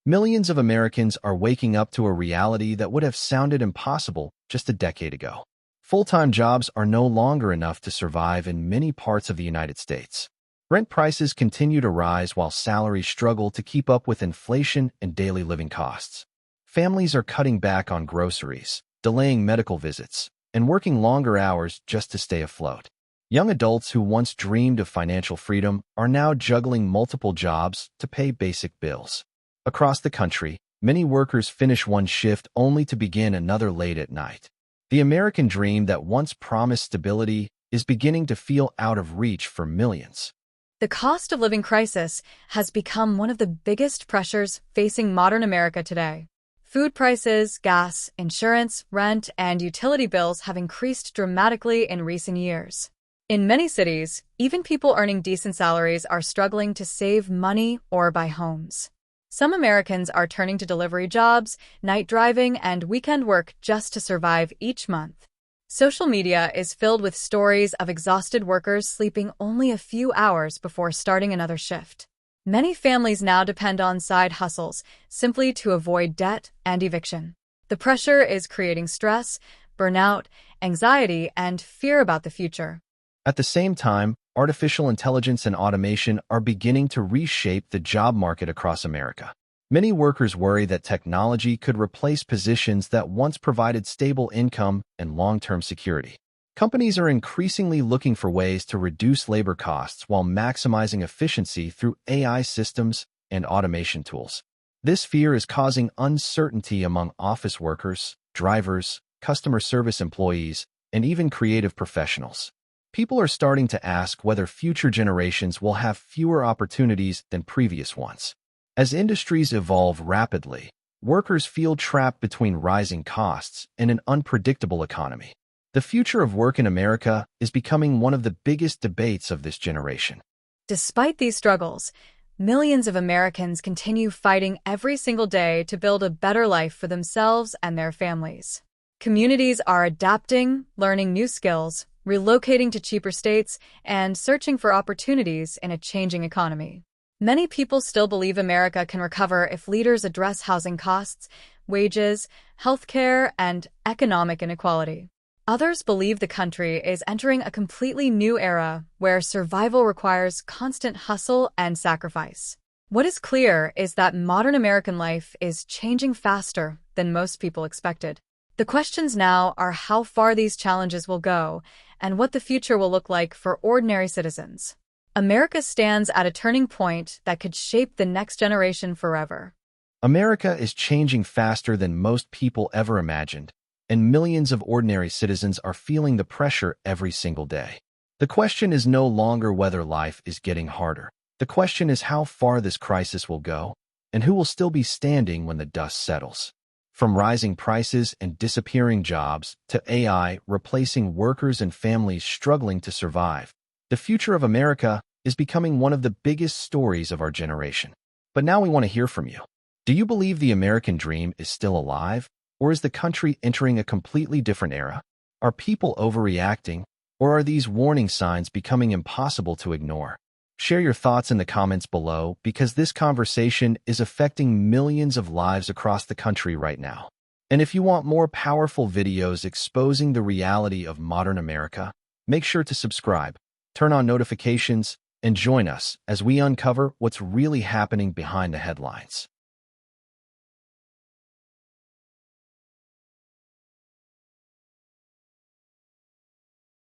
Millions of Americans are waking up to a reality that would have sounded impossible just a decade ago. Full-time jobs are no longer enough to survive in many parts of the United States. Rent prices continue to rise while salaries struggle to keep up with inflation and daily living costs. Families are cutting back on groceries, delaying medical visits, and working longer hours just to stay afloat. Young adults who once dreamed of financial freedom are now juggling multiple jobs to pay basic bills. Across the country, many workers finish one shift only to begin another late at night. The American dream that once promised stability is beginning to feel out of reach for millions. The cost of living crisis has become one of the biggest pressures facing modern America today. Food prices, gas, insurance, rent, and utility bills have increased dramatically in recent years. In many cities, even people earning decent salaries are struggling to save money or buy homes. Some Americans are turning to delivery jobs, night driving, and weekend work just to survive each month. Social media is filled with stories of exhausted workers sleeping only a few hours before starting another shift. Many families now depend on side hustles simply to avoid debt and eviction. The pressure is creating stress, burnout, anxiety, and fear about the future. At the same time, artificial intelligence and automation are beginning to reshape the job market across America. Many workers worry that technology could replace positions that once provided stable income and long-term security. Companies are increasingly looking for ways to reduce labor costs while maximizing efficiency through AI systems and automation tools. This fear is causing uncertainty among office workers, drivers, customer service employees, and even creative professionals. People are starting to ask whether future generations will have fewer opportunities than previous ones. As industries evolve rapidly, workers feel trapped between rising costs and an unpredictable economy. The future of work in America is becoming one of the biggest debates of this generation. Despite these struggles, millions of Americans continue fighting every single day to build a better life for themselves and their families. Communities are adapting, learning new skills, relocating to cheaper states, and searching for opportunities in a changing economy. Many people still believe America can recover if leaders address housing costs, wages, healthcare, and economic inequality. Others believe the country is entering a completely new era where survival requires constant hustle and sacrifice. What is clear is that modern American life is changing faster than most people expected. The questions now are how far these challenges will go and what the future will look like for ordinary citizens. America stands at a turning point that could shape the next generation forever. America is changing faster than most people ever imagined, and millions of ordinary citizens are feeling the pressure every single day. The question is no longer whether life is getting harder. The question is how far this crisis will go, and who will still be standing when the dust settles. From rising prices and disappearing jobs to AI replacing workers and families struggling to survive, the future of America is becoming one of the biggest stories of our generation. But now we want to hear from you. Do you believe the American dream is still alive, or is the country entering a completely different era? Are people overreacting, or are these warning signs becoming impossible to ignore? Share your thoughts in the comments below because this conversation is affecting millions of lives across the country right now. And if you want more powerful videos exposing the reality of modern America, make sure to subscribe, turn on notifications, and join us as we uncover what's really happening behind the headlines.